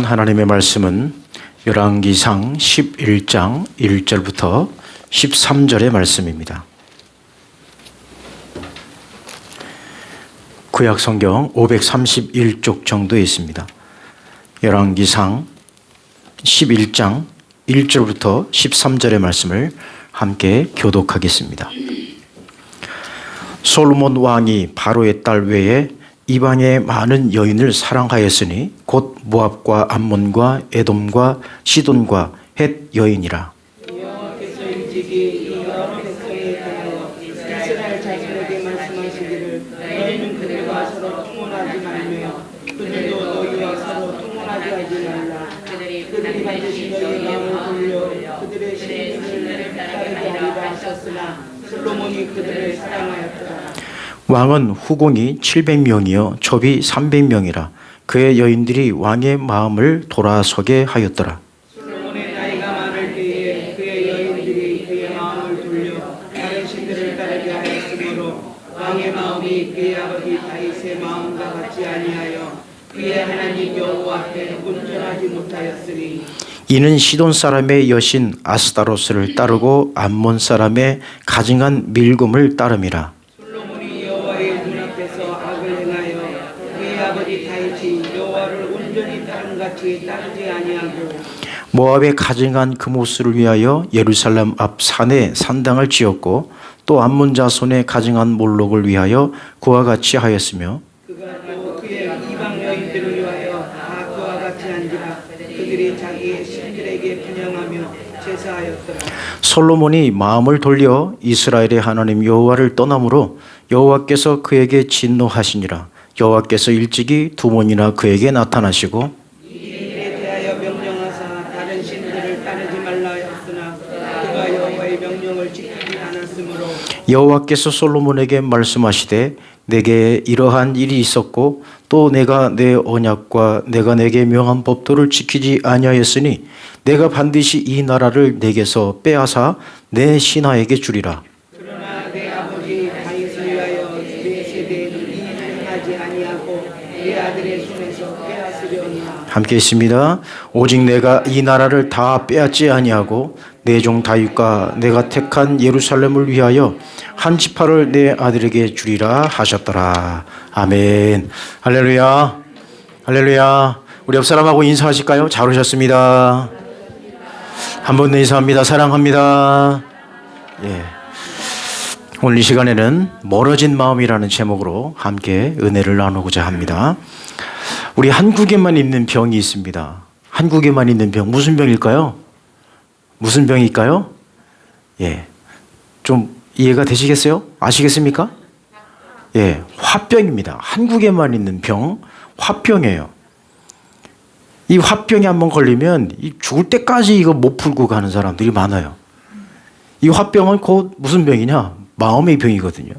본 하나님의 말씀은 열왕기상 11장 1절부터 13절의 말씀입니다. 구약 성경 531쪽 정도에 있습니다. 열왕기상 11장 1절부터 13절의 말씀을 함께 교독하겠습니다. 솔로몬 왕이 바로의 딸 외에 이방의 많은 여인을 사랑하였으니 곧 모압과 암몬과 에돔과 시돈과 헷 여인이라. 여호와께서 일찍이 이 여러 백성에 대하여 이스라엘 자손에게 말씀하시기를 너희는 그들과 서로 통혼하지 말며 그들도 너희와 서로 통혼하게 하지 말라. 그들이 반드시 너희의 마음을 돌려 그들의 신들을 따르게 하리라 하셨으나 솔로몬이 그들을 사랑하였더라. 왕은 후궁이 700명이요 첩이 300명이라. 그의 여인들이 왕의 마음을 돌아서게 하였더라. 솔로몬의 나이가 많을 때에 그의 여인들이 그의 마음을 돌려 다른 신들을 따르게 하였으므로 왕의 마음이 그의 아버지 다윗의 마음과 같지 아니하여 그의 하나님 여호와 앞에 온전하지 못하였으니 이는 시돈 사람의 여신 아스타로스를 따르고 암몬 사람의 가증한 밀금을 따름이라. 솔로몬이 여호와의 눈앞에서 악을 행하여 그의 아버지 다윗이 여호와를 온전히 따름같이 따르지 아니하고 모압의 가증한 금오스를 위하여 예루살렘 앞 산에 산당을 지었고 또 암몬 자손의 가증한 몰록을 위하여 그와 같이 하였으며 그가 또 그의 이방 여인들을 위하여 다 그와 같이 한지라 그들이 자기의 신들에게 분향하며 제사하였더라. 솔로몬이 마음을 돌려 이스라엘의 하나님 여호와를 떠나므로 여호와께서 그에게 진노하시니라. 여호와께서 일찍이 두 번이나 그에게 나타나시고 이 일에 대하여 명령하사 다른 신들을 따르지 말라 하였으나 그가 여호와의 명령을 지키지 않았으므로 여호와께서 솔로몬에게 말씀하시되 내게 이러한 일이 있었고 또 내가 내 언약과 내가 내게 명한 법도를 지키지 아니하였으니 내가 반드시 이 나라를 내게서 빼앗아 내 신하에게 주리라. 그러나 내 아버지 다윗을 위하여 내 세대에는 이 일을 하지 아니하고 내 아들의 손에서 빼앗으려니와 함께 있습니다. 오직 내가 이 나라를 다 빼앗지 아니하고 내 종 다윗과 내가 택한 예루살렘을 위하여 한 지파를 내 아들에게 주리라 하셨더라. 아멘. 할렐루야. 할렐루야. 우리 옆 사람하고 인사하실까요? 잘 오셨습니다. 한 번 더 인사합니다. 사랑합니다. 예. 오늘 이 시간에는 멀어진 마음이라는 제목으로 함께 은혜를 나누고자 합니다. 우리 한국에만 있는 병이 있습니다. 한국에만 있는 병. 무슨 병일까요? 무슨 병일까요? 예. 좀 이해가 되시겠어요? 아시겠습니까? 예. 화병입니다. 한국에만 있는 병, 화병이에요. 이 화병에 한번 걸리면 죽을 때까지 이거 못 풀고 가는 사람들이 많아요. 이 화병은 곧 무슨 병이냐? 마음의 병이거든요.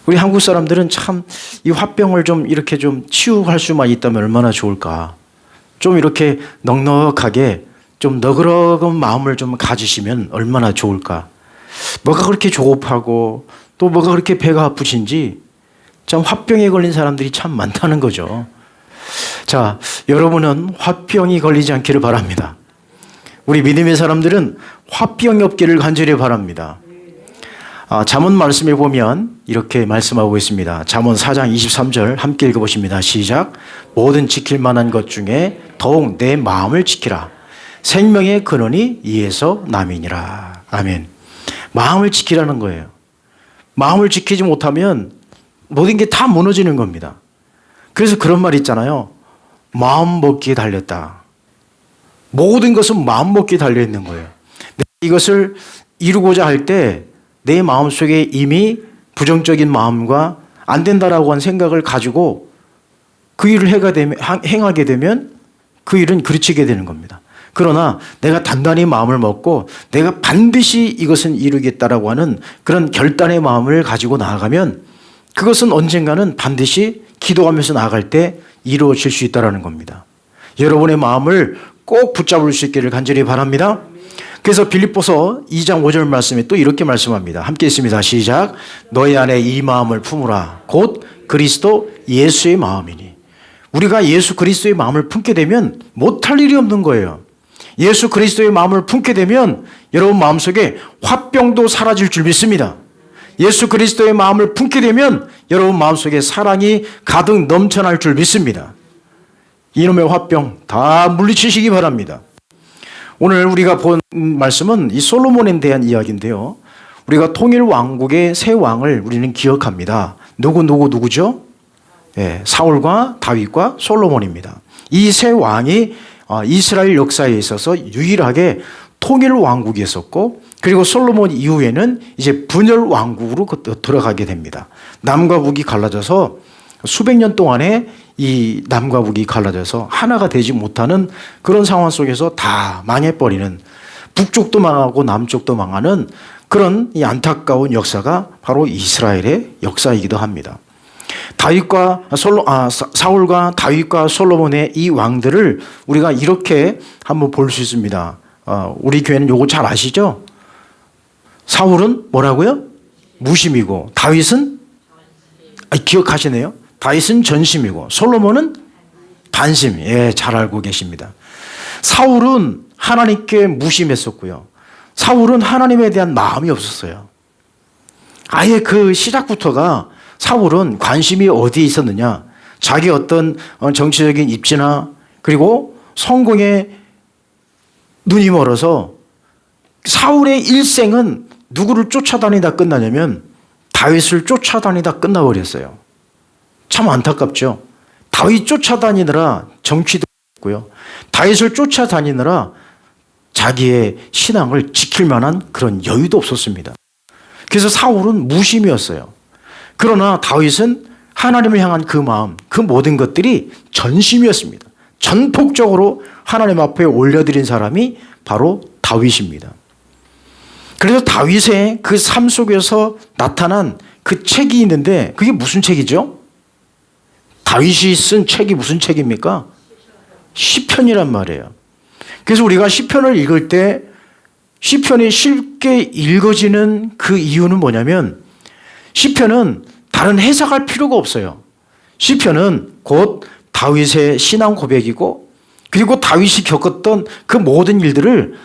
우리 한국 사람들은 참 이 화병을 좀 이렇게 좀 치유할 수만 있다면 얼마나 좋을까. 좀 이렇게 넉넉하게 좀 너그러운 마음을 좀 가지시면 얼마나 좋을까. 뭐가 그렇게 조급하고 또 뭐가 그렇게 배가 아프신지 참 화병에 걸린 사람들이 참 많다는 거죠. 자, 여러분은 화병이 걸리지 않기를 바랍니다. 우리 믿음의 사람들은 화병이 없기를 간절히 바랍니다. 잠언 말씀에 보면 이렇게 말씀하고 있습니다. 잠언 4장 23절 함께 읽어보십니다. 시작. 모든 지킬 만한 것 중에 더욱 내 마음을 지키라. 생명의 근원이 이에서 남이니라. 아멘. 마음을 지키라는 거예요. 마음을 지키지 못하면 모든 게 다 무너지는 겁니다. 그래서 그런 말 있잖아요. 마음 먹기에 달렸다. 모든 것은 마음 먹기에 달려 있는 거예요. 이것을 이루고자 할 때 내 마음속에 이미 부정적인 마음과 안 된다라고 한 생각을 가지고 그 일을 행하게 되면 그 일은 그르치게 되는 겁니다. 그러나 내가 단단히 마음을 먹고 내가 반드시 이것은 이루겠다라고 하는 그런 결단의 마음을 가지고 나아가면 그것은 언젠가는 반드시 기도하면서 나아갈 때 이루어질 수 있다는 겁니다. 여러분의 마음을 꼭 붙잡을 수 있기를 간절히 바랍니다. 그래서 빌립보서 2장 5절 말씀에 또 이렇게 말씀합니다. 함께 있습니다. 시작. 너희 안에 이 마음을 품으라. 곧 그리스도 예수의 마음이니. 우리가 예수 그리스도의 마음을 품게 되면 못할 일이 없는 거예요. 예수 그리스도의 마음을 품게 되면 여러분 마음속에 화병도 사라질 줄 믿습니다. 예수 그리스도의 마음을 품게 되면 여러분 마음속에 사랑이 가득 넘쳐날 줄 믿습니다. 이놈의 화병 다 물리치시기 바랍니다. 오늘 우리가 본 말씀은 이 솔로몬에 대한 이야기인데요. 우리가 통일 왕국의 세 왕을 우리는 기억합니다. 누구죠? 예, 사울과 다윗과 솔로몬입니다. 이 세 왕이 이스라엘 역사에 있어서 유일하게 통일 왕국이 있었고, 그리고 솔로몬 이후에는 이제 분열 왕국으로 들어가게 됩니다. 남과 북이 갈라져서 수백 년 동안에 이 남과 북이 갈라져서 하나가 되지 못하는 그런 상황 속에서 다 망해버리는, 북쪽도 망하고 남쪽도 망하는 그런 이 안타까운 역사가 바로 이스라엘의 역사이기도 합니다. 사울과 다윗과 솔로몬의 이 왕들을 우리가 이렇게 한번 볼 수 있습니다. 우리 교회는 요거 잘 아시죠? 사울은 뭐라고요? 무심이고, 다윗은 기억하시네요. 다윗은 전심이고, 솔로몬은 반심. 예, 잘 알고 계십니다. 사울은 하나님께 무심했었고요. 사울은 하나님에 대한 마음이 없었어요. 아예 그 시작부터가 사울은 관심이 어디에 있었느냐? 자기 어떤 정치적인 입지나 그리고 성공에 눈이 멀어서 사울의 일생은 누구를 쫓아다니다 끝나냐면 다윗을 쫓아다니다 끝나버렸어요. 참 안타깝죠. 다윗 쫓아다니느라 정치도 했고요. 다윗을 쫓아다니느라 자기의 신앙을 지킬 만한 그런 여유도 없었습니다. 그래서 사울은 무심이었어요. 그러나 다윗은 하나님을 향한 그 마음, 그 모든 것들이 전심이었습니다. 전폭적으로 하나님 앞에 올려드린 사람이 바로 다윗입니다. 그래서 다윗의 그 삶 속에서 나타난 그 책이 있는데, 그게 무슨 책이죠? 다윗이 쓴 책이 무슨 책입니까? 시편이란 말이에요. 그래서 우리가 시편을 읽을 때 시편이 쉽게 읽어지는 그 이유는 뭐냐면, 시편은 다른 해석할 필요가 없어요. 시편은 곧 다윗의 신앙 고백이고, 그리고 다윗이 겪었던 그 모든 일들을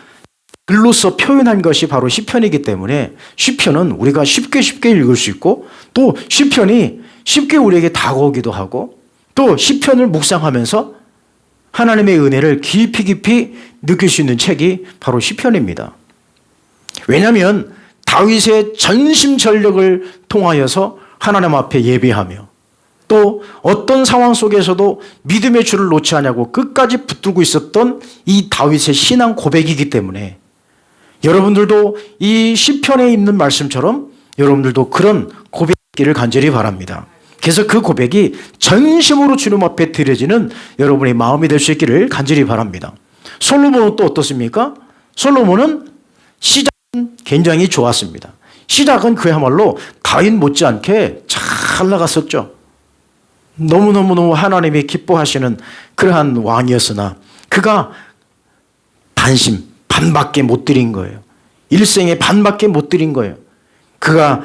글로써 표현한 것이 바로 시편이기 때문에 시편은 우리가 쉽게 읽을 수 있고, 또 시편이 쉽게 우리에게 다가오기도 하고, 또 시편을 묵상하면서 하나님의 은혜를 깊이 느낄 수 있는 책이 바로 시편입니다. 왜냐하면 다윗의 전심전력을 통하여서 하나님 앞에 예배하며, 또 어떤 상황 속에서도 믿음의 줄을 놓지 않냐고 끝까지 붙들고 있었던 이 다윗의 신앙 고백이기 때문에, 여러분들도 이 시편에 있는 말씀처럼 여러분들도 그런 고백기를 간절히 바랍니다. 그래서 그 고백이 전심으로 주님 앞에 드려지는 여러분의 마음이 될 수 있기를 간절히 바랍니다. 솔로몬은 또 어떻습니까? 솔로몬은 시작은 굉장히 좋았습니다. 시작은 그야말로 다윗 못지않게 잘 나갔었죠. 너무너무 하나님이 기뻐하시는 그러한 왕이었으나 그가 반밖에 못 드린 거예요. 일생에 반밖에 못 드린 거예요. 그가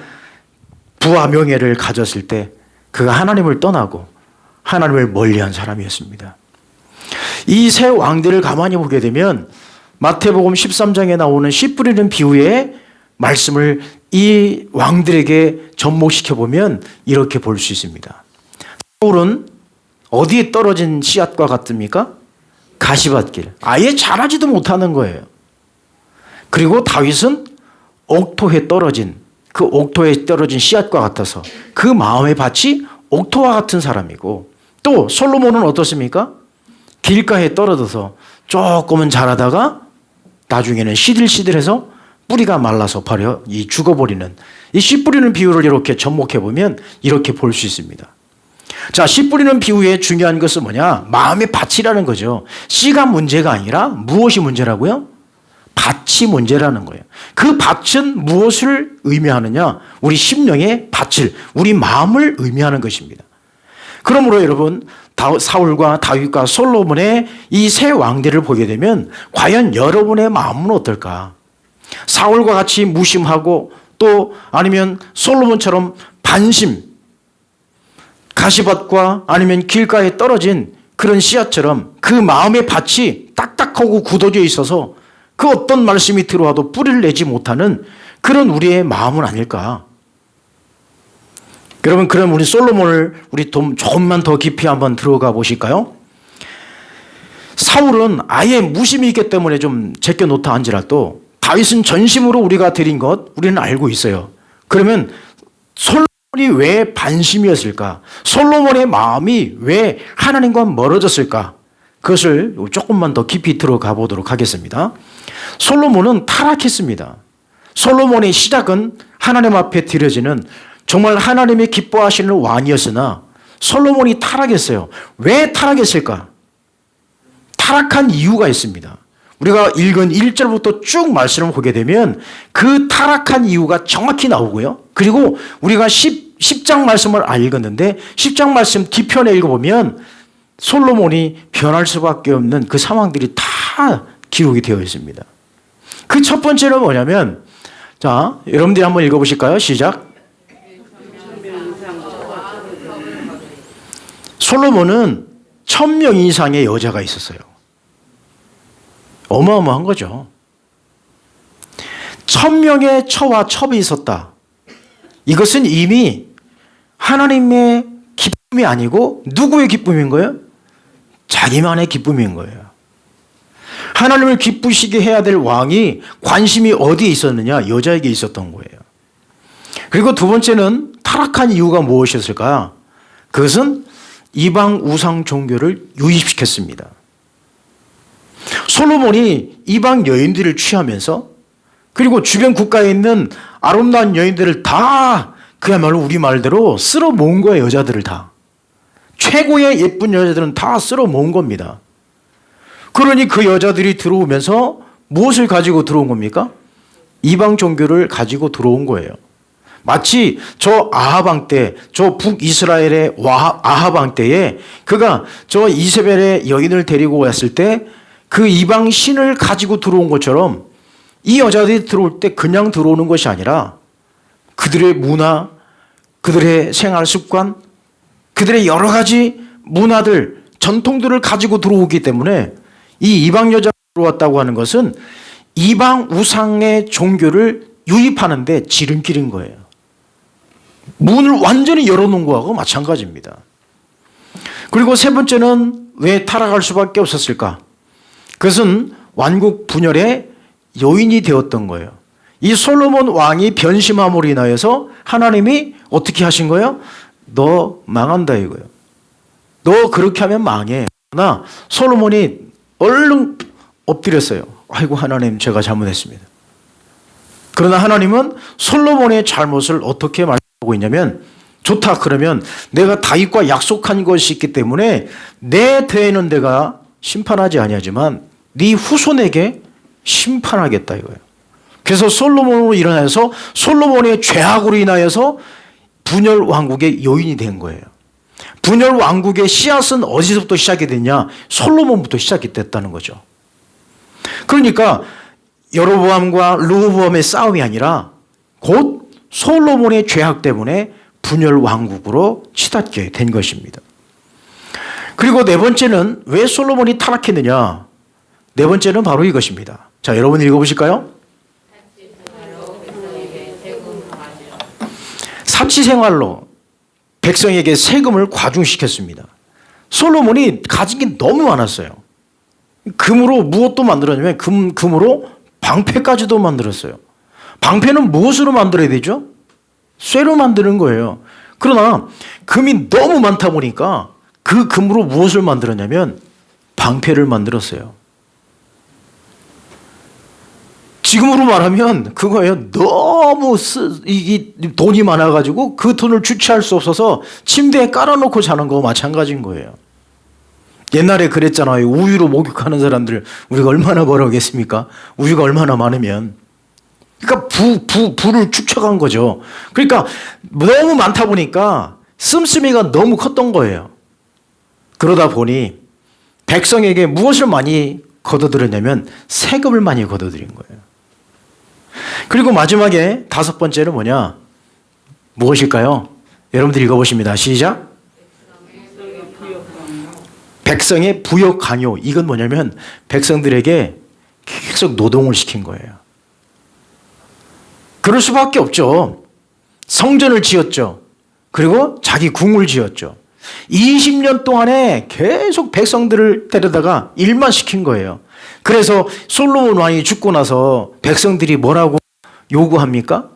부와 명예를 가졌을 때 그가 하나님을 떠나고 하나님을 멀리한 사람이었습니다. 이 세 왕들을 가만히 보게 되면 마태복음 13장에 나오는 씨 뿌리는 비유의 말씀을 이 왕들에게 접목시켜 보면 이렇게 볼 수 있습니다. 사울은 어디에 떨어진 씨앗과 같습니까? 가시밭길. 아예 자라지도 못하는 거예요. 그리고 다윗은 옥토에 떨어진 씨앗과 같아서 그 마음의 밭이 옥토와 같은 사람이고, 또 솔로몬은 어떻습니까? 길가에 떨어져서 조금은 자라다가 나중에는 시들시들해서 뿌리가 말라서 버려 죽어버리는, 이 씨 뿌리는 비유를 이렇게 접목해 보면 이렇게 볼 수 있습니다. 자, 씨 뿌리는 비유의 중요한 것은 뭐냐? 마음의 밭이라는 거죠. 씨가 문제가 아니라 무엇이 문제라고요? 밭이 문제라는 거예요. 그 밭은 무엇을 의미하느냐? 우리 심령의 밭을, 우리 마음을 의미하는 것입니다. 그러므로 여러분, 사울과 다윗과 솔로몬의 이 세 왕들을 보게 되면 과연 여러분의 마음은 어떨까? 사울과 같이 무심하고, 또 아니면 솔로몬처럼 반심, 가시밭과 아니면 길가에 떨어진 그런 씨앗처럼 그 마음의 밭이 딱딱하고 굳어져 있어서 그 어떤 말씀이 들어와도 뿌리를 내지 못하는 그런 우리의 마음은 아닐까. 여러분, 그럼 우리 솔로몬을 우리 조금만 더 깊이 한번 들어가 보실까요? 사울은 아예 무심히 있기 때문에 좀 제껴놓다 한지라도 다윗은 전심으로 우리가 드린 것 우리는 알고 있어요. 그러면 솔로몬이 왜 반심이었을까? 솔로몬의 마음이 왜 하나님과 멀어졌을까? 그것을 조금만 더 깊이 들어가 보도록 하겠습니다. 솔로몬은 타락했습니다. 솔로몬의 시작은 하나님 앞에 드려지는 정말 하나님이 기뻐하시는 왕이었으나 솔로몬이 타락했어요. 왜 타락했을까? 타락한 이유가 있습니다. 우리가 읽은 1절부터 쭉 말씀을 보게 되면 그 타락한 이유가 정확히 나오고요. 그리고 우리가 10장 말씀을 읽었는데 10장 말씀 뒤편에 읽어보면 솔로몬이 변할 수밖에 없는 그 상황들이 다 기록이 되어 있습니다. 그 첫 번째는 뭐냐면, 자, 여러분들이 한번 읽어보실까요? 시작. 솔로몬은 1000명 이상의 여자가 있었어요. 어마어마한 거죠. 1000명의 처와 첩이 있었다. 이것은 이미 하나님의 기쁨이 아니고 누구의 기쁨인 거예요? 자기만의 기쁨인 거예요. 하나님을 기쁘시게 해야 될 왕이 관심이 어디에 있었느냐? 여자에게 있었던 거예요. 그리고 두 번째는 타락한 이유가 무엇이었을까? 그것은 이방 우상 종교를 유입시켰습니다. 솔로몬이 이방 여인들을 취하면서 그리고 주변 국가에 있는 아름다운 여인들을 다 그야말로 우리 말대로 쓸어 모은 거예요. 여자들을 다. 최고의 예쁜 여자들은 다 쓸어 모은 겁니다. 그러니 그 여자들이 들어오면서 무엇을 가지고 들어온 겁니까? 이방 종교를 가지고 들어온 거예요. 마치 저 아합 왕 때, 저 북이스라엘의 아합 왕 때에 그가 저 이세벨의 여인을 데리고 왔을 때 그 이방 신을 가지고 들어온 것처럼 이 여자들이 들어올 때 그냥 들어오는 것이 아니라 그들의 문화, 그들의 생활 습관, 그들의 여러 가지 문화들, 전통들을 가지고 들어오기 때문에 이 이방 여자가 들어왔다고 하는 것은 이방 우상의 종교를 유입하는데 지름길인 거예요. 문을 완전히 열어놓은 거하고 마찬가지입니다. 그리고 세 번째는 왜 타락할 수밖에 없었을까? 그것은 왕국 분열의 요인이 되었던 거예요. 이 솔로몬 왕이 변심함으로 인하여서 하나님이 어떻게 하신 거예요? 너 망한다 이거예요. 너 그렇게 하면 망해. 그러나 솔로몬이 얼른 엎드렸어요. 아이고 하나님 제가 잘못했습니다. 그러나 하나님은 솔로몬의 잘못을 어떻게 말하고 있냐면 좋다 그러면 내가 다윗과 약속한 것이 있기 때문에 내 대에는 내가 심판하지 아니하지만 네 후손에게 심판하겠다 이거예요. 그래서 솔로몬으로 일어나서 솔로몬의 죄악으로 인하여서 분열 왕국의 요인이 된 거예요. 분열 왕국의 씨앗은 어디서부터 시작이 됐냐? 솔로몬부터 시작이 됐다는 거죠. 그러니까 여로보암과 르호보암의 싸움이 아니라 곧 솔로몬의 죄악 때문에 분열 왕국으로 치닫게 된 것입니다. 그리고 네 번째는 왜 솔로몬이 타락했느냐? 네 번째는 바로 이것입니다. 자, 여러분 읽어보실까요? 사치생활로 백성에게 세금을 과중시켰습니다. 솔로몬이 가진 게 너무 많았어요. 금으로 무엇도 만들었냐면 금으로 방패까지도 만들었어요. 방패는 무엇으로 만들어야 되죠? 쇠로 만드는 거예요. 그러나 금이 너무 많다 보니까 그 금으로 무엇을 만들었냐면 방패를 만들었어요. 지금으로 말하면 그거예요. 너무 이 돈이 많아가지고 그 돈을 주체할 수 없어서 침대에 깔아놓고 자는 거와 마찬가지인 거예요. 옛날에 그랬잖아요. 우유로 목욕하는 사람들 우리가 얼마나 벌어겠습니까? 우유가 얼마나 많으면. 그러니까 부를 축적한 거죠. 그러니까 너무 많다 보니까 씀씀이가 너무 컸던 거예요. 그러다 보니 백성에게 무엇을 많이 걷어들였냐면 세금을 많이 걷어들인 거예요. 그리고 마지막에 다섯 번째는 뭐냐? 무엇일까요? 여러분들 읽어보십니다. 시작. 백성의 부역 강요, 이건 뭐냐면 백성들에게 계속 노동을 시킨 거예요. 그럴 수밖에 없죠. 성전을 지었죠. 그리고 자기 궁을 지었죠. 20년 동안에 계속 백성들을 데려다가 일만 시킨 거예요. 그래서 솔로몬 왕이 죽고 나서 백성들이 뭐라고 요구합니까?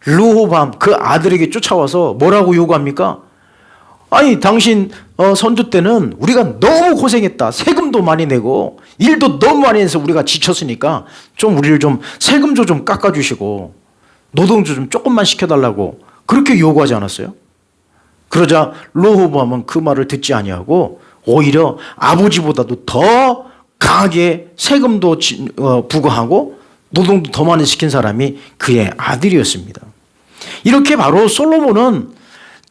르호보암 그 아들에게 쫓아와서 뭐라고 요구합니까? 아니 당신 선조 때는 우리가 너무 고생했다. 세금도 많이 내고 일도 너무 많이 해서 우리가 지쳤으니까 좀 우리를 좀 세금도 좀 깎아주시고 노동도 좀 조금만 시켜달라고 그렇게 요구하지 않았어요? 그러자 르호보암은 그 말을 듣지 아니하고 오히려 아버지보다도 더 강하게 세금도 부과하고 노동도 더 많이 시킨 사람이 그의 아들이었습니다. 이렇게 바로 솔로몬은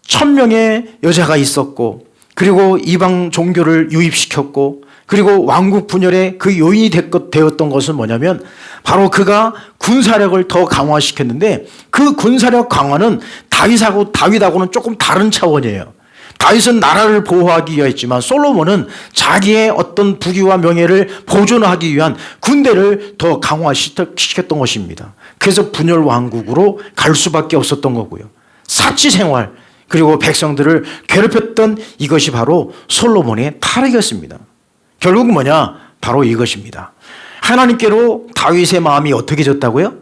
1000명의 여자가 있었고 그리고 이방 종교를 유입시켰고 그리고 왕국 분열의 그 요인이 되었던 것은 뭐냐면 바로 그가 군사력을 더 강화시켰는데 그 군사력 강화는 다윗하고는 조금 다른 차원이에요. 다윗은 나라를 보호하기 위하였지만 솔로몬은 자기의 어떤 부귀와 명예를 보존하기 위한 군대를 더 강화시켰던 것입니다. 그래서 분열 왕국으로 갈 수밖에 없었던 거고요. 사치 생활 그리고 백성들을 괴롭혔던 이것이 바로 솔로몬의 타락이었습니다. 결국은 뭐냐? 바로 이것입니다. 하나님께로 다윗의 마음이 어떻게 졌다고요?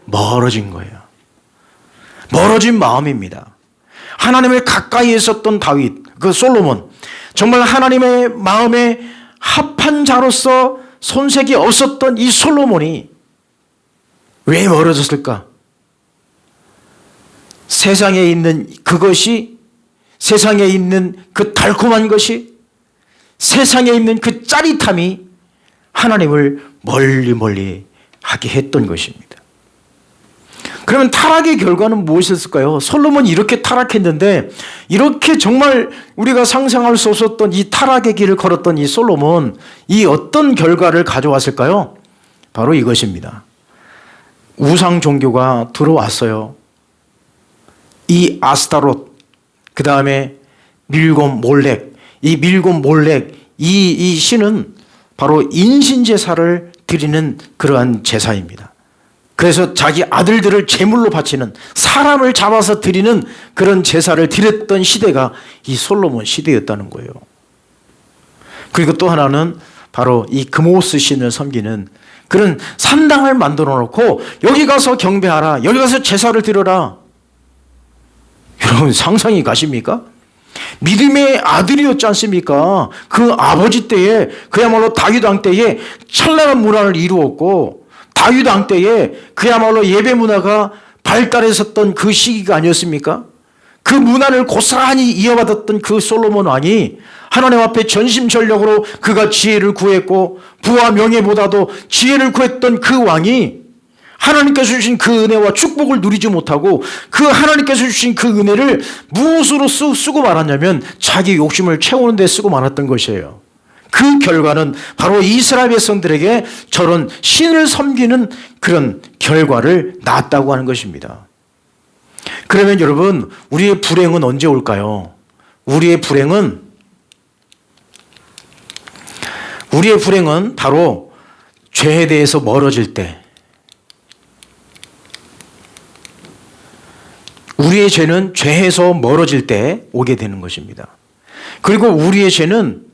멀어진 거예요. 멀어진 마음입니다. 하나님을 가까이 했었던 다윗, 그 솔로몬, 정말 하나님의 마음에 합한 자로서 손색이 없었던 이 솔로몬이 왜 멀어졌을까? 세상에 있는 그것이, 세상에 있는 그 달콤한 것이, 세상에 있는 그 짜릿함이 하나님을 멀리 하게 했던 것입니다. 그러면 타락의 결과는 무엇이었을까요? 솔로몬이 이렇게 타락했는데 이렇게 정말 우리가 상상할 수 없었던 이 타락의 길을 걸었던 이 솔로몬, 이 어떤 결과를 가져왔을까요? 바로 이것입니다. 우상 종교가 들어왔어요. 이 아스타롯, 그 다음에 밀곰 몰렉, 이 밀곰 몰렉, 이 신은 바로 인신제사를 드리는 그러한 제사입니다. 그래서 자기 아들들을 제물로 바치는, 사람을 잡아서 드리는 그런 제사를 드렸던 시대가 이 솔로몬 시대였다는 거예요. 그리고 또 하나는 바로 이 그모스 신을 섬기는 그런 산당을 만들어 놓고 여기 가서 경배하라, 여기 가서 제사를 드려라. 여러분 상상이 가십니까? 믿음의 아들이었지 않습니까? 그 아버지 때에, 그야말로 다윗 왕 때에 찬란한 문화를 이루었고 다윗 왕 때에 그야말로 예배 문화가 발달했었던 그 시기가 아니었습니까? 그 문화를 고스란히 이어받았던 그 솔로몬 왕이 하나님 앞에 전심전력으로 그가 지혜를 구했고 부와 명예보다도 지혜를 구했던 그 왕이 하나님께서 주신 그 은혜와 축복을 누리지 못하고 그 하나님께서 주신 그 은혜를 무엇으로 쓰고 말았냐면 자기 욕심을 채우는 데 쓰고 말았던 것이에요. 그 결과는 바로 이스라엘 백성들에게 저런 신을 섬기는 그런 결과를 낳았다고 하는 것입니다. 그러면 여러분, 우리의 불행은 언제 올까요? 우리의 불행은 바로 죄에 대해서 멀어질 때, 우리의 죄는 죄에서 멀어질 때 오게 되는 것입니다. 그리고 우리의 죄는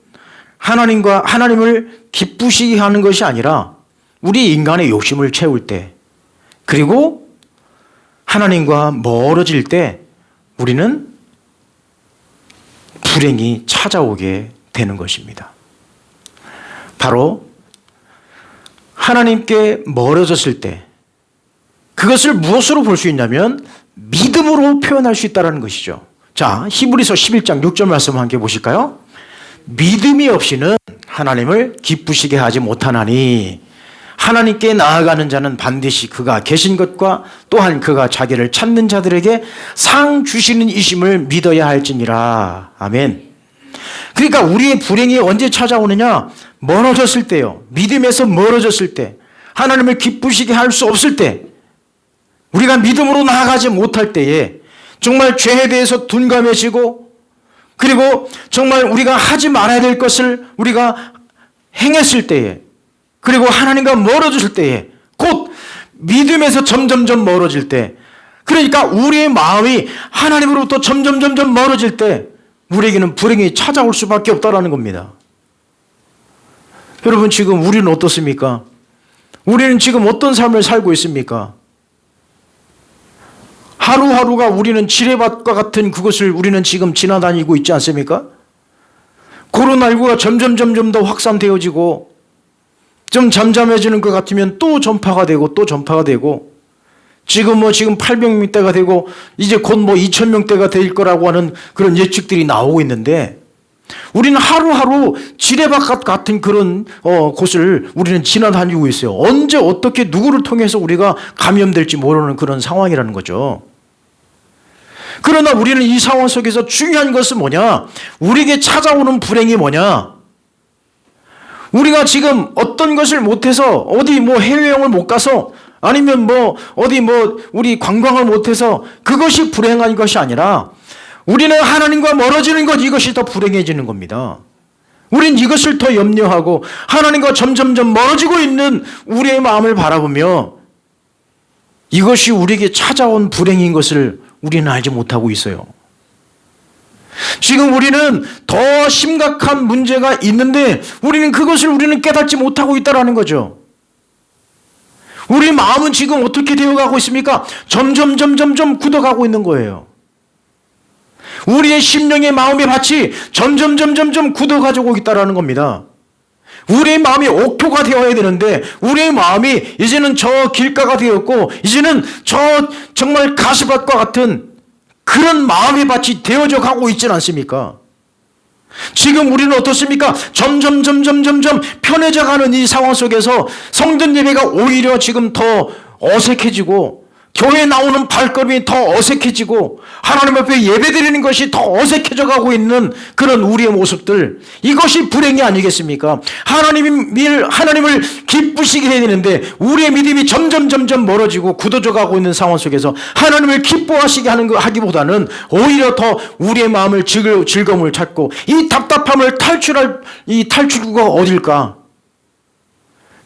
하나님을 기쁘시게 하는 것이 아니라 우리 인간의 욕심을 채울 때, 그리고 하나님과 멀어질 때 우리는 불행이 찾아오게 되는 것입니다. 바로 하나님께 멀어졌을 때 그것을 무엇으로 볼 수 있냐면 믿음으로 표현할 수 있다는 것이죠. 자, 히브리서 11장 6절 말씀 함께 보실까요? 믿음이 없이는 하나님을 기쁘시게 하지 못하나니 하나님께 나아가는 자는 반드시 그가 계신 것과 또한 그가 자기를 찾는 자들에게 상 주시는 이심을 믿어야 할지니라. 아멘. 그러니까 우리의 불행이 언제 찾아오느냐? 멀어졌을 때요. 믿음에서 멀어졌을 때, 하나님을 기쁘시게 할 수 없을 때, 우리가 믿음으로 나아가지 못할 때에 정말 죄에 대해서 둔감해지고 그리고 정말 우리가 하지 말아야 될 것을 우리가 행했을 때에, 그리고 하나님과 멀어질 때에, 곧 믿음에서 점점점 멀어질 때, 그러니까 우리의 마음이 하나님으로부터 점점 멀어질 때 우리에게는 불행이 찾아올 수밖에 없다는 겁니다. 여러분, 지금 우리는 어떻습니까? 우리는 지금 어떤 삶을 살고 있습니까? 하루하루가 우리는 지뢰밭과 같은 그것을 우리는 지금 지나다니고 있지 않습니까? 코로나19가 점점 더 확산되어지고 좀 잠잠해지는 것 같으면 또 전파가 되고 또 전파가 되고, 지금 800명대가 되고 이제 곧 2000명대가 될 거라고 하는 그런 예측들이 나오고 있는데, 우리는 하루하루 지뢰밭 같은 그런 곳을 우리는 지나다니고 있어요. 언제 어떻게 누구를 통해서 우리가 감염될지 모르는 그런 상황이라는 거죠. 그러나 우리는 이 상황 속에서 중요한 것은 뭐냐? 우리에게 찾아오는 불행이 뭐냐? 우리가 지금 어떤 것을 못해서 어디 해외여행을 못 가서, 아니면 어디 우리 관광을 못해서 그것이 불행한 것이 아니라, 우리는 하나님과 멀어지는 것, 이것이 더 불행해지는 겁니다. 우린 이것을 더 염려하고 하나님과 점점 멀어지고 있는 우리의 마음을 바라보며 이것이 우리에게 찾아온 불행인 것을 우리는 알지 못하고 있어요. 지금 우리는 더 심각한 문제가 있는데 우리는 그것을 깨닫지 못하고 있다는 거죠. 우리 마음은 지금 어떻게 되어가고 있습니까? 점점 굳어가고 있는 거예요. 우리의 심령의 마음의 밭이 점점 굳어가지고 있다는 겁니다. 우리의 마음이 옥토가 되어야 되는데 우리의 마음이 이제는 저 길가가 되었고, 이제는 저 정말 가시밭과 같은 그런 마음의 밭이 되어져 가고 있지는 않습니까? 지금 우리는 어떻습니까? 점점 편해져 가는 이 상황 속에서 성전 예배가 오히려 지금 더 어색해지고, 교회에 나오는 발걸음이 더 어색해지고, 하나님 앞에 예배드리는 것이 더 어색해져 가고 있는 그런 우리의 모습들, 이것이 불행이 아니겠습니까? 하나님을 기쁘시게 해야 되는데 우리의 믿음이 점점 멀어지고 굳어져 가고 있는 상황 속에서 하나님을 기뻐하시게 하기보다는 오히려 더 우리의 마음을 즐거움을 찾고, 이 답답함을 탈출할 이 탈출구가 어딜까?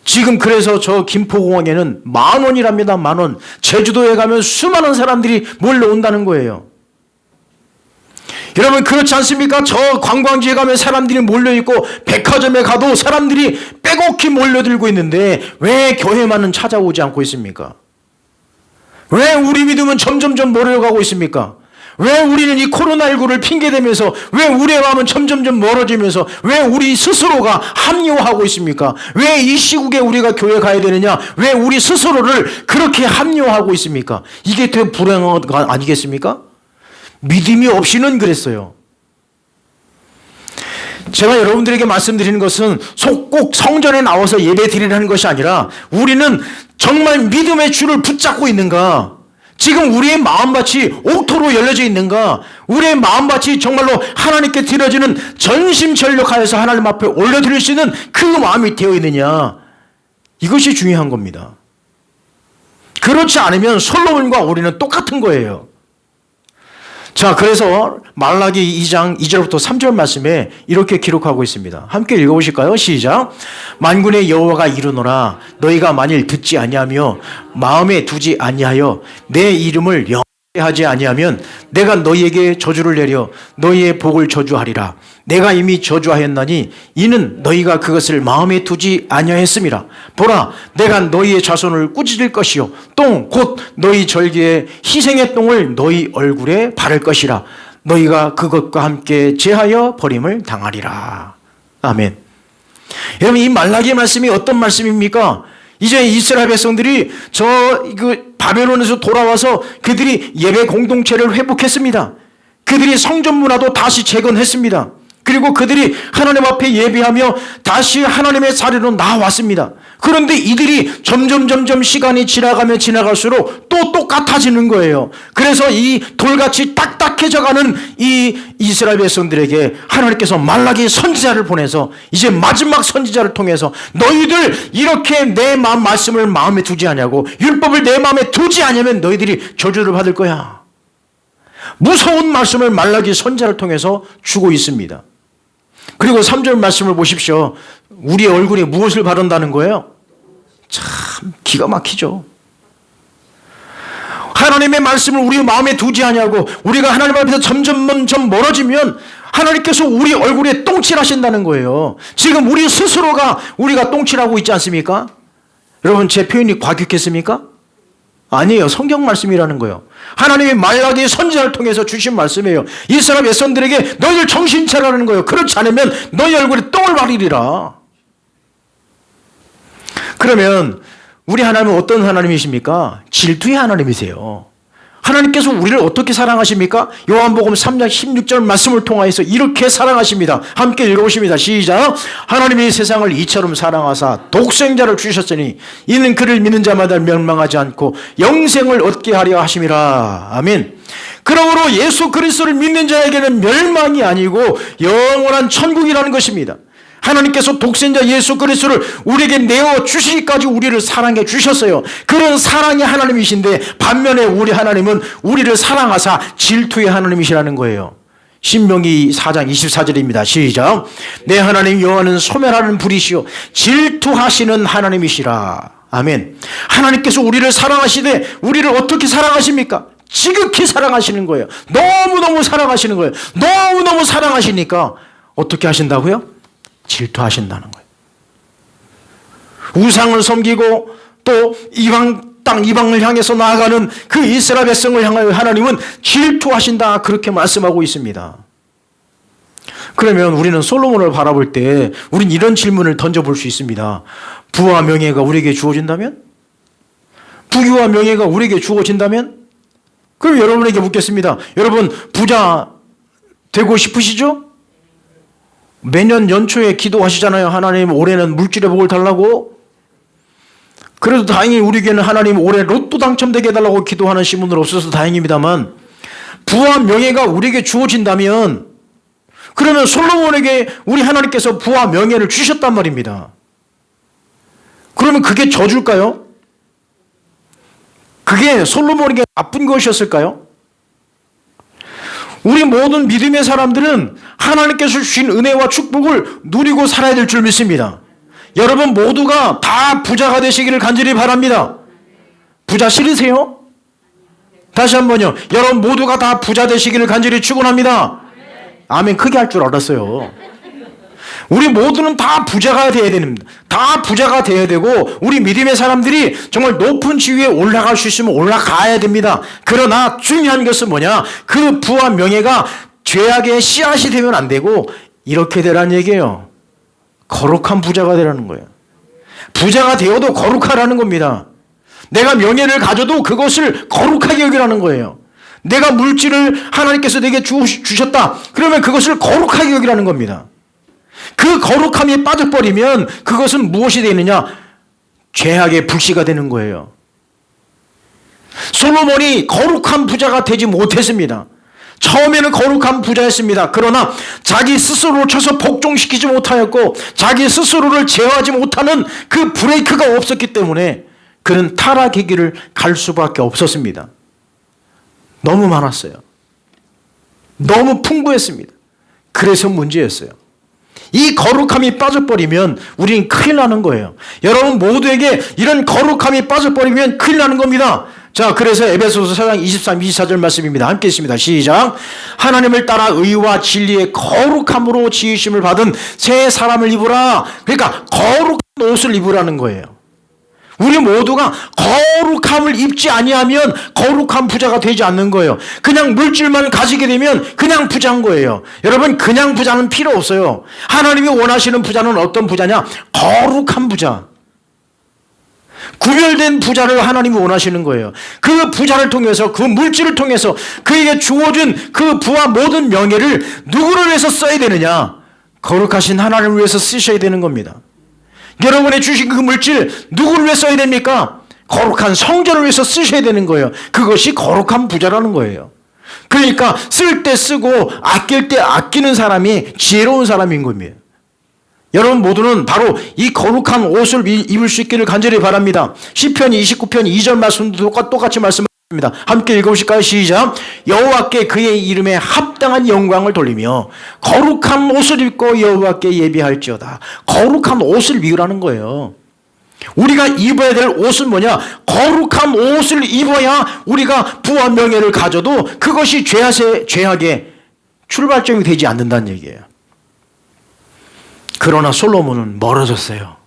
지금 그래서 저 김포공항에는 10,000원이랍니다. 10,000원. 제주도에 가면 수많은 사람들이 몰려온다는 거예요. 여러분, 그렇지 않습니까? 저 관광지에 가면 사람들이 몰려있고, 백화점에 가도 사람들이 빼곡히 몰려들고 있는데 왜 교회만은 찾아오지 않고 있습니까? 왜 우리 믿음은 점점 멀어가고 있습니까? 왜 우리는 이 코로나19를 핑계대면서, 왜 우리의 마음은 점점 멀어지면서, 왜 우리 스스로가 합리화하고 있습니까? 왜 이 시국에 우리가 교회 가야 되느냐? 왜 우리 스스로를 그렇게 합리화하고 있습니까? 이게 되게 불행한 거 아니겠습니까? 믿음이 없이는 그랬어요. 제가 여러분들에게 말씀드리는 것은 꼭 성전에 나와서 예배 드리라는 것이 아니라, 우리는 정말 믿음의 줄을 붙잡고 있는가? 지금 우리의 마음밭이 옥토로 열려져 있는가? 우리의 마음밭이 정말로 하나님께 드려지는 전심전력하여서 하나님 앞에 올려드릴 수 있는 그 마음이 되어 있느냐? 이것이 중요한 겁니다. 그렇지 않으면 솔로몬과 우리는 똑같은 거예요. 자, 그래서 말라기 2장 2절부터 3절 말씀에 이렇게 기록하고 있습니다. 함께 읽어보실까요? 시작. 만군의 여호와가 이르노라, 너희가 만일 듣지 아니하며 마음에 두지 아니하여 내 이름을 영화하지 아니하면 내가 너희에게 저주를 내려 너희의 복을 저주하리라. 내가 이미 저주하였나니 이는 너희가 그것을 마음에 두지 아니하였음이라. 보라, 내가 너희의 자손을 꾸짖을 것이요 똥 곧 너희 절기에 희생의 똥을 너희 얼굴에 바를 것이라. 너희가 그것과 함께 제하여 버림을 당하리라. 아멘. 여러분, 이 말라기 말씀이 어떤 말씀입니까? 이제 이스라엘 백성들이 바벨론에서 돌아와서 그들이 예배 공동체를 회복했습니다. 그들이 성전 문화도 다시 재건했습니다. 그리고 그들이 하나님 앞에 예배하며 다시 하나님의 자리로 나왔습니다. 그런데 이들이 점점 시간이 지나갈수록 또 똑같아지는 거예요. 그래서 이 돌같이 딱딱해져가는 이 이스라엘 백성들에게 하나님께서 말라기 선지자를 보내서, 이제 마지막 선지자를 통해서 너희들 이렇게 내 말씀을 마음에 두지 않냐고, 율법을 내 마음에 두지 않으면 너희들이 저주를 받을 거야. 무서운 말씀을 말라기 선지자를 통해서 주고 있습니다. 그리고 3절 말씀을 보십시오. 우리의 얼굴에 무엇을 바른다는 거예요? 참 기가 막히죠. 하나님의 말씀을 우리 마음에 두지 아니하고 우리가 하나님 앞에서 점점 멀어지면 하나님께서 우리 얼굴에 똥칠하신다는 거예요. 지금 우리 스스로가 우리가 똥칠하고 있지 않습니까? 여러분 제 표현이 과격했습니까? 아니에요. 성경 말씀이라는 거예요. 하나님이 말라기 선지자를 통해서 주신 말씀이에요. 이스라엘 백성들에게 너희들 정신 차리라는 거예요. 그렇지 않으면 너희 얼굴에 똥을 바리리라. 그러면 우리 하나님은 어떤 하나님이십니까? 질투의 하나님이세요. 하나님께서 우리를 어떻게 사랑하십니까? 요한복음 3장 16절 말씀을 통하여서 이렇게 사랑하십니다. 함께 읽어보십니다. 시작. 하나님이 세상을 이처럼 사랑하사 독생자를 주셨으니 이는 그를 믿는 자마다 멸망하지 않고 영생을 얻게 하려 하심이라. 아멘. 그러므로 예수 그리스도를 믿는 자에게는 멸망이 아니고 영원한 천국이라는 것입니다. 하나님께서 독생자 예수 그리스도를 우리에게 내어 주시기까지 우리를 사랑해 주셨어요. 그런 사랑의 하나님이신데 반면에 우리 하나님은 우리를 사랑하사 질투의 하나님이시라는 거예요. 신명기 4장 24절입니다. 시작. 내 하나님 여호와는 소멸하는 불이시요 질투하시는 하나님이시라. 아멘. 하나님께서 우리를 사랑하시되 우리를 어떻게 사랑하십니까? 지극히 사랑하시는 거예요. 너무너무 사랑하시는 거예요. 너무너무 사랑하시니까 어떻게 하신다고요? 질투하신다는 거예요. 우상을 섬기고 또 이방을 향해서 나아가는 그 이스라엘 백성을 향하여 하나님은 질투하신다 그렇게 말씀하고 있습니다. 그러면 우리는 솔로몬을 바라볼 때 우린 이런 질문을 던져볼 수 있습니다. 부와 명예가 우리에게 주어진다면? 부귀와 명예가 우리에게 주어진다면? 그럼 여러분에게 묻겠습니다. 여러분 부자 되고 싶으시죠? 매년 연초에 기도하시잖아요. 하나님 올해는 물질의 복을 달라고. 그래도 다행히 우리에게는 하나님 올해 로또 당첨되게 해달라고 기도하는 신분은 없어서 다행입니다만 부와 명예가 우리에게 주어진다면 그러면 솔로몬에게 우리 하나님께서 부와 명예를 주셨단 말입니다. 그러면 그게 저줄까요? 그게 솔로몬에게 나쁜 것이었을까요? 우리 모든 믿음의 사람들은 하나님께서 주신 은혜와 축복을 누리고 살아야 될 줄 믿습니다. 여러분 모두가 다 부자가 되시기를 간절히 바랍니다. 부자 싫으세요? 다시 한번요. 여러분 모두가 다 부자 되시기를 간절히 축원합니다. 아멘. 크게 할 줄 알았어요. 우리 모두는 다 부자가 되어야 됩니다. 다 부자가 되어야 되고 우리 믿음의 사람들이 정말 높은 지위에 올라갈 수 있으면 올라가야 됩니다. 그러나 중요한 것은 뭐냐? 그 부와 명예가 죄악의 씨앗이 되면 안 되고 이렇게 되라는 얘기예요. 거룩한 부자가 되라는 거예요. 부자가 되어도 거룩하라는 겁니다. 내가 명예를 가져도 그것을 거룩하게 여기라는 거예요. 내가 물질을 하나님께서 내게 주셨다. 그러면 그것을 거룩하게 여기라는 겁니다. 그 거룩함이 빠져버리면 그것은 무엇이 되느냐? 죄악의 불씨가 되는 거예요. 솔로몬이 거룩한 부자가 되지 못했습니다. 처음에는 거룩한 부자였습니다. 그러나 자기 스스로를 쳐서 복종시키지 못하였고 자기 스스로를 제어하지 못하는 그 브레이크가 없었기 때문에 그는 타락의 길을 갈 수밖에 없었습니다. 너무 많았어요. 너무 풍부했습니다. 그래서 문제였어요. 이 거룩함이 빠져버리면 우리는 큰일 나는 거예요. 여러분 모두에게 이런 거룩함이 빠져버리면 큰일 나는 겁니다. 자, 그래서 에베소서 4장 23, 24절 말씀입니다. 함께 있습니다. 시작. 하나님을 따라 의와 진리의 거룩함으로 지으심을 받은 새 사람을 입으라. 그러니까 거룩한 옷을 입으라는 거예요. 우리 모두가 거룩함을 입지 아니하면 거룩한 부자가 되지 않는 거예요. 그냥 물질만 가지게 되면 그냥 부자인 거예요. 여러분 그냥 부자는 필요 없어요. 하나님이 원하시는 부자는 어떤 부자냐? 거룩한 부자. 구별된 부자를 하나님이 원하시는 거예요. 그 부자를 통해서 그 물질을 통해서 그에게 주어진 그 부와 모든 명예를 누구를 위해서 써야 되느냐? 거룩하신 하나님을 위해서 쓰셔야 되는 겁니다. 여러분의 주신 그 물질 누구를 위해 써야 됩니까? 거룩한 성전을 위해서 쓰셔야 되는 거예요. 그것이 거룩한 부자라는 거예요. 그러니까 쓸 때 쓰고 아낄 때 아끼는 사람이 지혜로운 사람인 겁니다. 여러분 모두는 바로 이 거룩한 옷을 입을 수 있기를 간절히 바랍니다. 시편 29편 2절 말씀도 똑같이 말씀합니다. 함께 읽어보실까요? 시작. 여호와께 그의 이름에 합당한 영광을 돌리며 거룩한 옷을 입고 여호와께 예비할지어다. 거룩한 옷을 입으라는 거예요. 우리가 입어야 될 옷은 뭐냐? 거룩한 옷을 입어야 우리가 부와 명예를 가져도 그것이 죄악의 출발점이 되지 않는다는 얘기예요. 그러나 솔로몬은 멀어졌어요.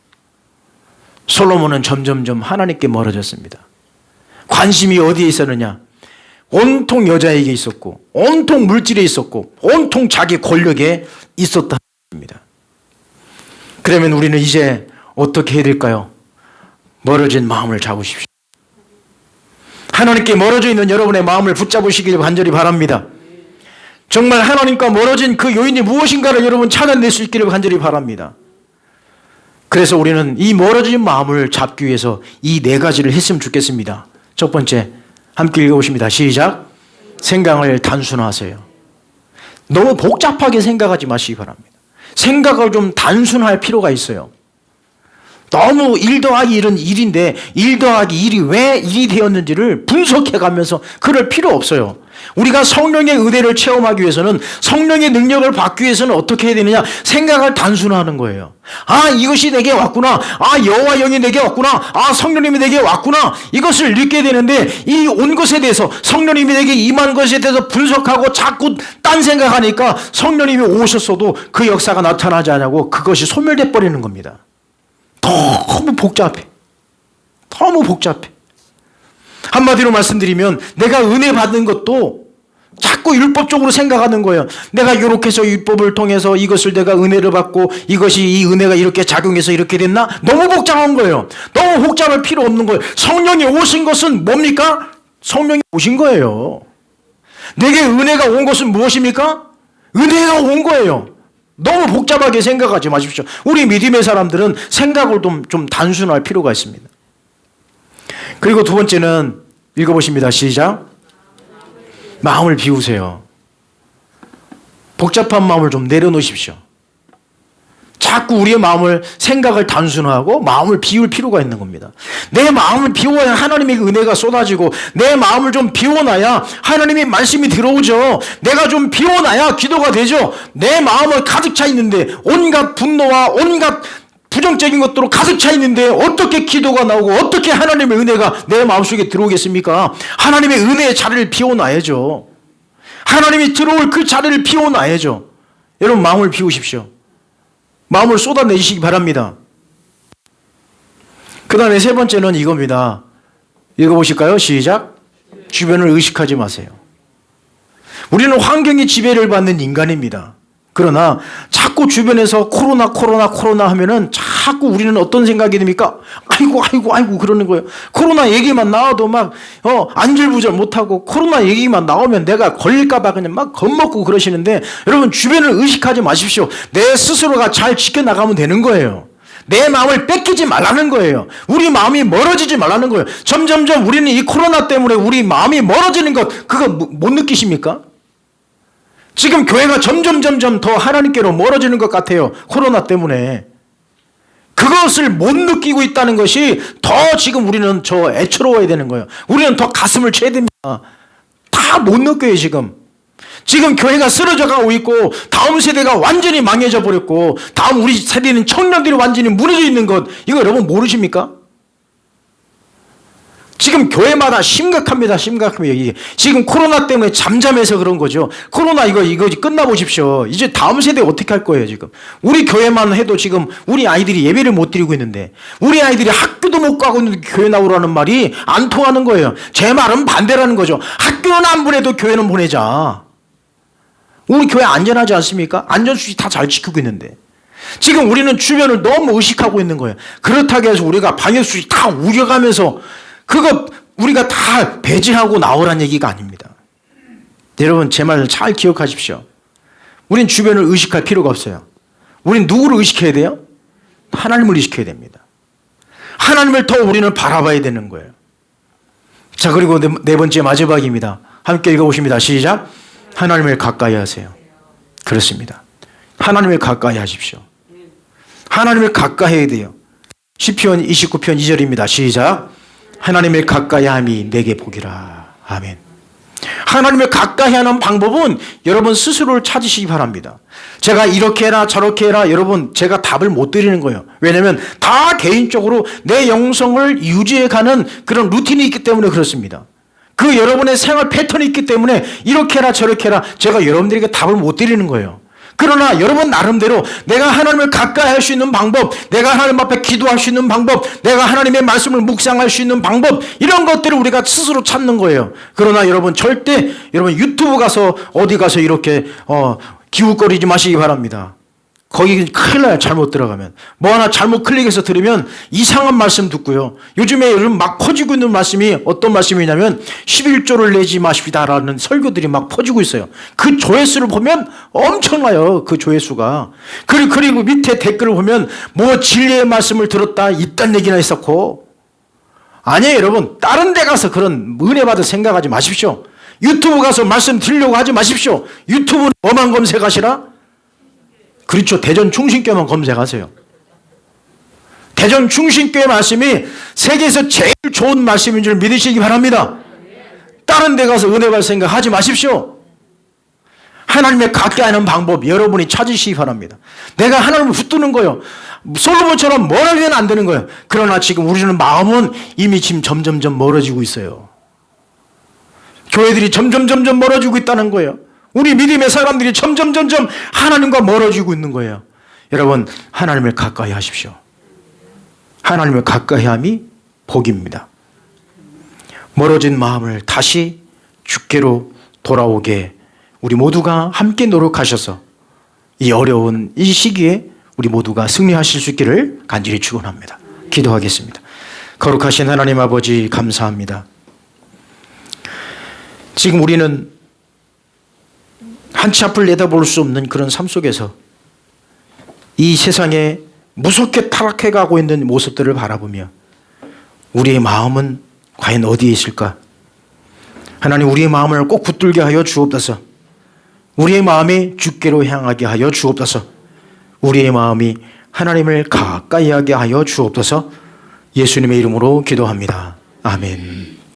솔로몬은 점점점 하나님께 멀어졌습니다. 관심이 어디에 있었느냐? 온통 여자에게 있었고, 온통 물질에 있었고, 온통 자기 권력에 있었다는 겁니다. 그러면 우리는 이제 어떻게 해야 될까요? 멀어진 마음을 잡으십시오. 하나님께 멀어져 있는 여러분의 마음을 붙잡으시길 간절히 바랍니다. 정말 하나님과 멀어진 그 요인이 무엇인가를 여러분 찾아낼 수 있기를 간절히 바랍니다. 그래서 우리는 이 멀어진 마음을 잡기 위해서 이 네 가지를 했으면 좋겠습니다. 첫 번째, 함께 읽어보십니다. 시작. 생각을 단순화하세요. 너무 복잡하게 생각하지 마시기 바랍니다. 생각을 좀 단순할 필요가 있어요. 너무 1 더하기 1은 1인데 1 더하기 1이 왜 1이 되었는지를 분석해가면서 그럴 필요 없어요. 우리가 성령의 은혜를 체험하기 위해서는, 성령의 능력을 받기 위해서는 어떻게 해야 되느냐? 생각을 단순화하는 거예요. 아, 이것이 내게 왔구나. 아, 여호와 영이 내게 왔구나. 아, 성령님이 내게 왔구나. 이것을 느끼게 되는데, 이 온 것에 대해서, 성령님이 내게 임한 것에 대해서 분석하고 자꾸 딴 생각하니까 성령님이 오셨어도 그 역사가 나타나지 않냐고 그것이 소멸돼 버리는 겁니다. 너무 복잡해. 너무 복잡해. 한마디로 말씀드리면 내가 은혜 받는 것도 자꾸 율법적으로 생각하는 거예요. 내가 이렇게 해서 율법을 통해서 이것을 내가 은혜를 받고 이것이 이 은혜가 이렇게 작용해서 이렇게 됐나? 너무 복잡한 거예요. 너무 복잡할 필요 없는 거예요. 성령이 오신 것은 뭡니까? 성령이 오신 거예요. 내게 은혜가 온 것은 무엇입니까? 은혜가 온 거예요. 너무 복잡하게 생각하지 마십시오. 우리 믿음의 사람들은 생각을 좀 단순할 필요가 있습니다. 그리고 두 번째는 읽어보십니다. 시작. 마음을 비우세요. 복잡한 마음을 좀 내려놓으십시오. 자꾸 우리의 마음을, 생각을 단순화하고 마음을 비울 필요가 있는 겁니다. 내 마음을 비워야 하나님의 은혜가 쏟아지고, 내 마음을 좀 비워놔야 하나님의 말씀이 들어오죠. 내가 좀 비워놔야 기도가 되죠. 내 마음을 가득 차 있는데, 온갖 분노와 온갖 부정적인 것들로 가득 차 있는데 어떻게 기도가 나오고 어떻게 하나님의 은혜가 내 마음속에 들어오겠습니까? 하나님의 은혜의 자리를 비워놔야죠. 하나님이 들어올 그 자리를 비워놔야죠. 여러분, 마음을 비우십시오. 마음을 쏟아내시기 바랍니다. 그 다음에 세 번째는 이겁니다. 읽어보실까요? 시작. 주변을 의식하지 마세요. 우리는 환경의 지배를 받는 인간입니다. 그러나 자꾸 주변에서 코로나 하면은 자꾸 우리는 어떤 생각이 듭니까? 아이고 그러는 거예요. 코로나 얘기만 나와도 막 안절부절 못하고, 코로나 얘기만 나오면 내가 걸릴까봐 그냥 막 겁먹고 그러시는데, 여러분, 주변을 의식하지 마십시오. 내 스스로가 잘 지켜나가면 되는 거예요. 내 마음을 뺏기지 말라는 거예요. 우리 마음이 멀어지지 말라는 거예요. 점점점 우리는 이 코로나 때문에 우리 마음이 멀어지는 것, 그거 못 느끼십니까? 지금 교회가 점점 더 하나님께로 멀어지는 것 같아요. 코로나 때문에. 그것을 못 느끼고 있다는 것이 더 지금 우리는 애처로워야 되는 거예요. 우리는 더 가슴을 쳐야 됩니다. 다 못 느껴요, 지금. 지금 교회가 쓰러져 가고 있고, 다음 세대가 완전히 망해져 버렸고, 다음 우리 세대는 청년들이 완전히 무너져 있는 것, 이거 여러분 모르십니까? 지금 교회마다 심각합니다. 이게 지금 코로나 때문에 잠잠해서 그런 거죠. 코로나 이거 끝나보십시오. 이제 다음 세대 어떻게 할 거예요, 지금? 우리 교회만 해도 지금 우리 아이들이 예배를 못 드리고 있는데, 우리 아이들이 학교도 못 가고 있는데 교회 나오라는 말이 안 통하는 거예요. 제 말은 반대라는 거죠. 학교는 안 보내도 교회는 보내자. 우리 교회 안전하지 않습니까? 안전수칙 다 잘 지키고 있는데. 지금 우리는 주변을 너무 의식하고 있는 거예요. 그렇다고 해서 우리가 방역수칙 다 우겨가면서 그거 우리가 다 배제하고 나오란 얘기가 아닙니다. 여러분, 제 말을 잘 기억하십시오. 우린 주변을 의식할 필요가 없어요. 우린 누구를 의식해야 돼요? 하나님을 의식해야 됩니다. 하나님을 더 우리는 바라봐야 되는 거예요. 자, 그리고 네 번째 마지막입니다. 함께 읽어보십니다. 시작. 하나님을 가까이 하세요. 그렇습니다. 하나님을 가까이 하십시오. 하나님을 가까이 해야 돼요. 시편 29편 2절입니다. 시작. 하나님을 가까이 함이 내게 복이라. 아멘. 하나님을 가까이 하는 방법은 여러분 스스로를 찾으시기 바랍니다. 제가 이렇게 해라 저렇게 해라, 여러분 제가 답을 못 드리는 거예요. 왜냐하면 다 개인적으로 내 영성을 유지해가는 그런 루틴이 있기 때문에 그렇습니다. 그 여러분의 생활 패턴이 있기 때문에 이렇게 해라 저렇게 해라 제가 여러분들에게 답을 못 드리는 거예요. 그러나 여러분 나름대로 내가 하나님을 가까이 할 수 있는 방법, 내가 하나님 앞에 기도할 수 있는 방법, 내가 하나님의 말씀을 묵상할 수 있는 방법, 이런 것들을 우리가 스스로 찾는 거예요. 그러나 여러분 절대 여러분 유튜브 가서 어디 가서 이렇게 기웃거리지 마시기 바랍니다. 거기 큰일 나요. 잘못 들어가면 뭐 하나 잘못 클릭해서 들으면 이상한 말씀 듣고요. 요즘에 여러분 막 퍼지고 있는 말씀이 어떤 말씀이냐면 11조를 내지 마십시다라는 설교들이 막 퍼지고 있어요. 그 조회수를 보면 엄청나요. 그 조회수가. 그리고 밑에 댓글을 보면 뭐 진리의 말씀을 들었다 이딴 얘기나 있었고, 아니에요. 여러분 다른 데 가서 그런 은혜 받을 생각하지 마십시오. 유튜브 가서 말씀 드리려고 하지 마십시오. 유튜브는 뭐만 검색하시라? 그렇죠. 대전 충신교만 검색하세요. 대전 충신교의 말씀이 세계에서 제일 좋은 말씀인 줄 믿으시기 바랍니다. 다른 데 가서 은혜 받을 생각 하지 마십시오. 하나님의 가까이 하는 방법 여러분이 찾으시기 바랍니다. 내가 하나님을 붙드는 거예요. 솔로몬처럼 멀어지면 안 되는 거예요. 그러나 지금 우리는 마음은 이미 지금 점점점 멀어지고 있어요. 교회들이 점점 멀어지고 있다는 거예요. 우리 믿음의 사람들이 점점 하나님과 멀어지고 있는 거예요. 여러분 하나님을 가까이 하십시오. 하나님을 가까이 함이 복입니다. 멀어진 마음을 다시 주께로 돌아오게 우리 모두가 함께 노력하셔서 이 어려운 이 시기에 우리 모두가 승리하실 수 있기를 간절히 축원합니다. 기도하겠습니다. 거룩하신 하나님 아버지 감사합니다. 지금 우리는 한치 앞을 내다볼 수 없는 그런 삶 속에서 이 세상에 무섭게 타락해 가고 있는 모습들을 바라보며 우리의 마음은 과연 어디에 있을까? 하나님 우리의 마음을 꼭 붙들게 하여 주옵소서. 우리의 마음이 주께로 향하게 하여 주옵소서. 우리의 마음이 하나님을 가까이 하게 하여 주옵소서. 예수님의 이름으로 기도합니다. 아멘.